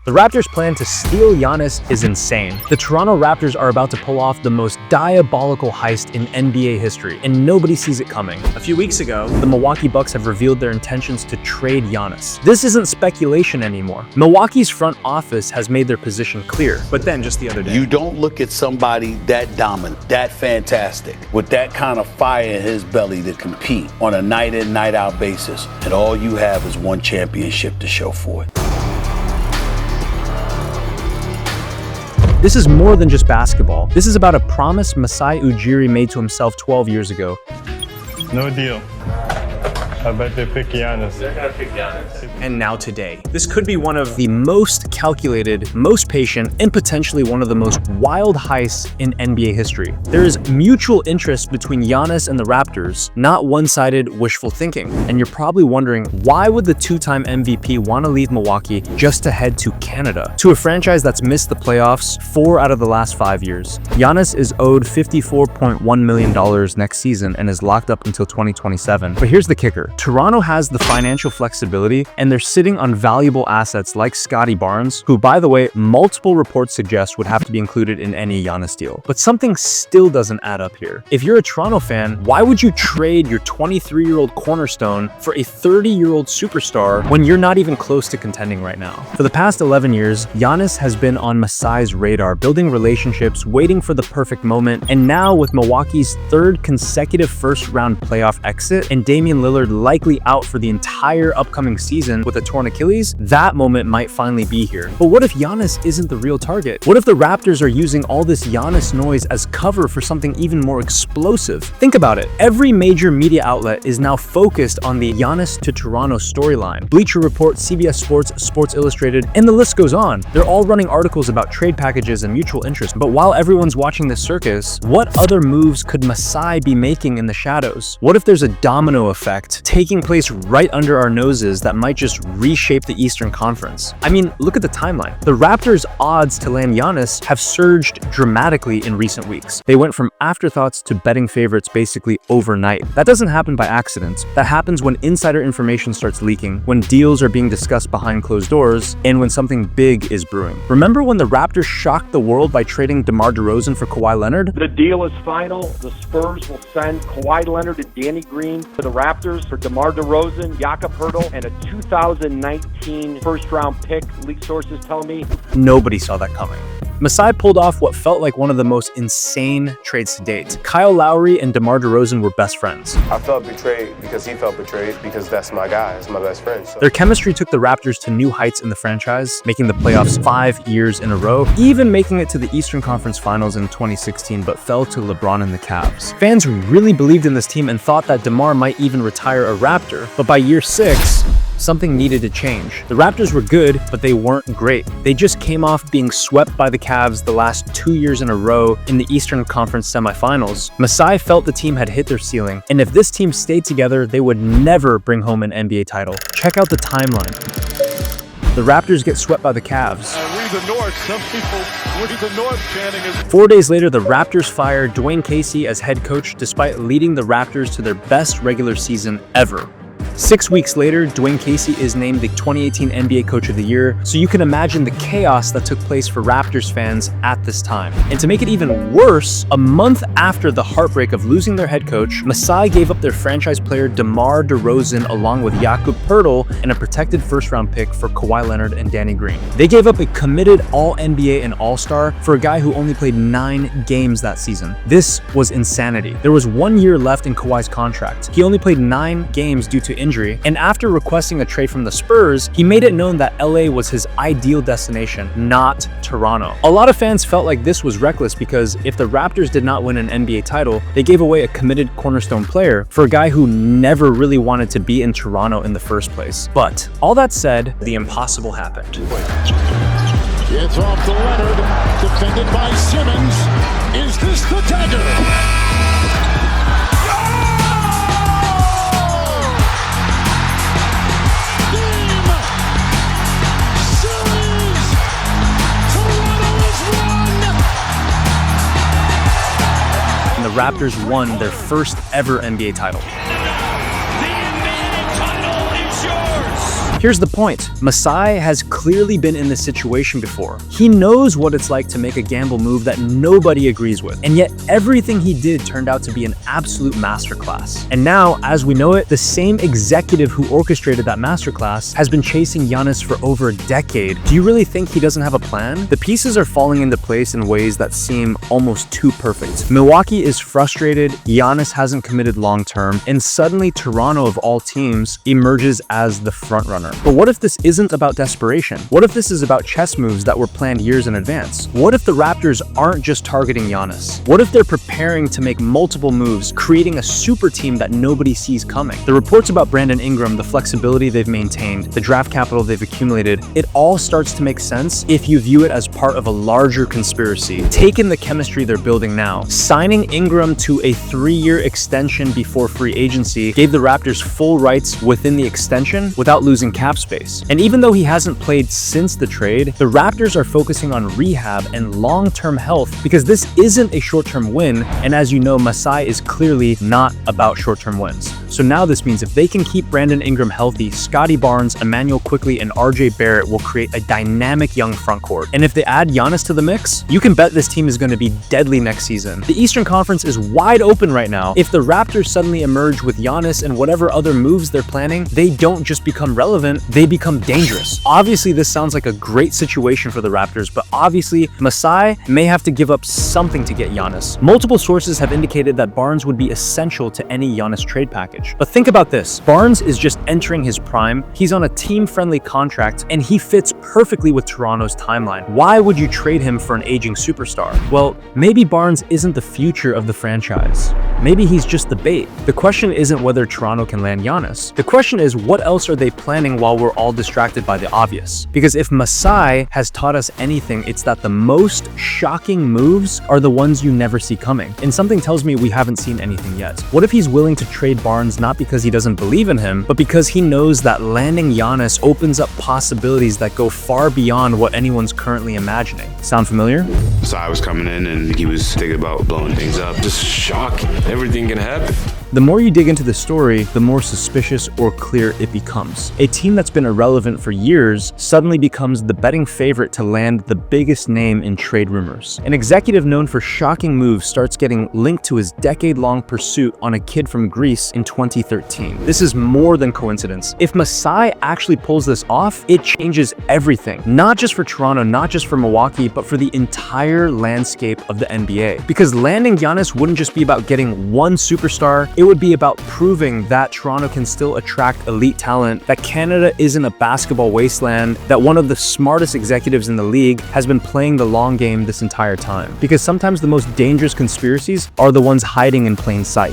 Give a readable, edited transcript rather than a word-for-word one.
The Raptors' plan to steal Giannis is insane. The Toronto Raptors are about to pull off the most diabolical heist in NBA history, and nobody sees it coming. A few weeks ago, the Milwaukee Bucks have revealed their intentions to trade Giannis. This isn't speculation anymore. Milwaukee's front office has made their position clear. But then, just the other day, you don't look at somebody that dominant, that fantastic, with that kind of fire in his belly to compete on a night-in, night-out basis, and all you have is one championship to show for it. This is more than just basketball. This is about a promise Masai made to himself 12 years ago. No deal. I bet they pick Giannis. They're gonna pick Giannis. And now today. This could be one of the most calculated, most patient, and potentially one of the most wild heists in NBA history. There is mutual interest between Giannis and the Raptors, not one-sided wishful thinking. And you're probably wondering, why would the two-time MVP want to leave Milwaukee just to head to Canada, to a franchise that's missed the playoffs 4 out of the last 5 years? Giannis is owed $54.1 million next season and is locked up until 2027. But here's the kicker. Toronto has the financial flexibility, and they're sitting on valuable assets like Scottie Barnes, who, by the way, multiple reports suggest would have to be included in any Giannis deal. But something still doesn't add up here. If you're a Toronto fan, why would you trade your 23-year-old cornerstone for a 30-year-old superstar when you're not even close to contending right now? For the past 11 years, Giannis has been on Masai's radar, building relationships, waiting for the perfect moment, and now with Milwaukee's 3rd consecutive first-round playoff exit and Damian Lillard likely out for the entire upcoming season with a torn Achilles, that moment might finally be here. But what if Giannis isn't the real target? What if the Raptors are using all this Giannis noise as cover for something even more explosive? Think about it. Every major media outlet is now focused on the Giannis to Toronto storyline. Bleacher Report, CBS Sports, Sports Illustrated, and the list goes on. They're all running articles about trade packages and mutual interest. But while everyone's watching this circus, what other moves could Masai be making in the shadows? What if there's a domino effect taking place right under our noses that might just reshape the Eastern Conference? I mean, look at the timeline. The Raptors' odds to land Giannis have surged dramatically in recent weeks. They went from afterthoughts to betting favorites basically overnight. That doesn't happen by accident. That happens when insider information starts leaking, when deals are being discussed behind closed doors, and when something big is brewing. Remember when the Raptors shocked the world by trading DeMar DeRozan for Kawhi Leonard? The deal is final. The Spurs will send Kawhi Leonard and Danny Green to the Raptors for DeMar DeRozan, Jakob Poeltl, and a 2019 first-round pick, leak sources tell me. Nobody saw that coming. Masai pulled off what felt like one of the most insane trades to date. Kyle Lowry and DeMar DeRozan were best friends. I felt betrayed because he felt betrayed because that's my guy, it's my best friend. So. Their chemistry took the Raptors to new heights in the franchise, making the playoffs 5 years in a row, even making it to the Eastern Conference Finals in 2016, but fell to LeBron and the Cavs. Fans really believed in this team and thought that DeMar might even retire a Raptor, but by year 6, something needed to change. The Raptors were good, but they weren't great. They just came off being swept by the Cavs the last 2 years in a row in the Eastern Conference semifinals. Masai felt the team had hit their ceiling, and if this team stayed together, they would never bring home an NBA title. Check out the timeline. The Raptors get swept by the Cavs. We the North, some people, we the North chanting is. 4 days later, the Raptors fire Dwayne Casey as head coach despite leading the Raptors to their best regular season ever. 6 weeks later, Dwayne Casey is named the 2018 NBA Coach of the Year, so you can imagine the chaos that took place for Raptors fans at this time. And to make it even worse, a month after the heartbreak of losing their head coach, Masai gave up their franchise player DeMar DeRozan along with Jakob Poeltl and a protected first-round pick for Kawhi Leonard and Danny Green. They gave up a committed All-NBA and All-Star for a guy who only played 9 games that season. This was insanity. There was 1 year left in Kawhi's contract. He only played 9 games due to injury, and after requesting a trade from the Spurs, he made it known that LA was his ideal destination, not Toronto. A lot of fans felt like this was reckless because if the Raptors did not win an NBA title, they gave away a committed cornerstone player for a guy who never really wanted to be in Toronto in the first place. But all that said, the impossible happened. It's off to Leonard, defended by Simmons. Is this the dagger? The Raptors won their first ever NBA title. The NBA title is yours! Here's the point. Masai has clearly been in this situation before. He knows what it's like to make a gamble move that nobody agrees with, and yet everything he did turned out to be an absolute masterclass. And now, as we know it, the same executive who orchestrated that masterclass has been chasing Giannis for over a decade. Do you really think he doesn't have a plan? The pieces are falling into place in ways that seem almost too perfect. Milwaukee is frustrated, Giannis hasn't committed long-term, and suddenly Toronto, of all teams, emerges as the frontrunner. But what if this isn't about desperation? What if this is about chess moves that were planned years in advance? What if the Raptors aren't just targeting Giannis? What if they're preparing to make multiple moves, creating a super team that nobody sees coming? The reports about Brandon Ingram, the flexibility they've maintained, the draft capital they've accumulated, it all starts to make sense if you view it as part of a larger conspiracy. Take in the chemistry they're building now. Signing Ingram to a 3-year extension before free agency gave the Raptors full rights within the extension without losing cap space. And even though he hasn't played since the trade, the Raptors are focusing on rehab and long-term health because this isn't a short-term win, and as you know, Masai is clearly not about short-term wins. So now this means if they can keep Brandon Ingram healthy, Scottie Barnes, Emmanuel Quickley, and RJ Barrett will create a dynamic young frontcourt. And if they add Giannis to the mix, you can bet this team is going to be deadly next season. The Eastern Conference is wide open right now. If the Raptors suddenly emerge with Giannis and whatever other moves they're planning, they don't just become relevant, they become dangerous. Obviously, this sounds like a great situation for the Raptors, but obviously, Masai may have to give up something to get Giannis. Multiple sources have indicated that Barnes would be essential to any Giannis trade package. But think about this. Barnes is just entering his prime, he's on a team-friendly contract, and he fits perfectly with Toronto's timeline. Why would you trade him for an aging superstar? Well, maybe Barnes isn't the future of the franchise. Maybe he's just the bait. The question isn't whether Toronto can land Giannis. The question is, what else are they planning while we're all distracted by the obvious? Because if Masai has taught us anything, it's that the most shocking moves are the ones you never see coming. And something tells me we haven't seen anything yet. What if he's willing to trade Barnes not because he doesn't believe in him, but because he knows that landing Giannis opens up possibilities that go far beyond what anyone's currently imagining? Sound familiar? Masai was coming in and he was thinking about blowing things up. Just shocking. Everything can happen. The more you dig into the story, the more suspicious or clear it becomes. A team that's been irrelevant for years suddenly becomes the betting favorite to land the biggest name in trade rumors. An executive known for shocking moves starts getting linked to his decade-long pursuit on a kid from Greece in 2013. This is more than coincidence. If Masai actually pulls this off, it changes everything. Not just for Toronto, not just for Milwaukee, but for the entire landscape of the NBA. Because landing Giannis wouldn't just be about getting one superstar, it would be about proving that Toronto can still attract elite talent, that Canada isn't a basketball wasteland, that one of the smartest executives in the league has been playing the long game this entire time. Because sometimes the most dangerous conspiracies are the ones hiding in plain sight.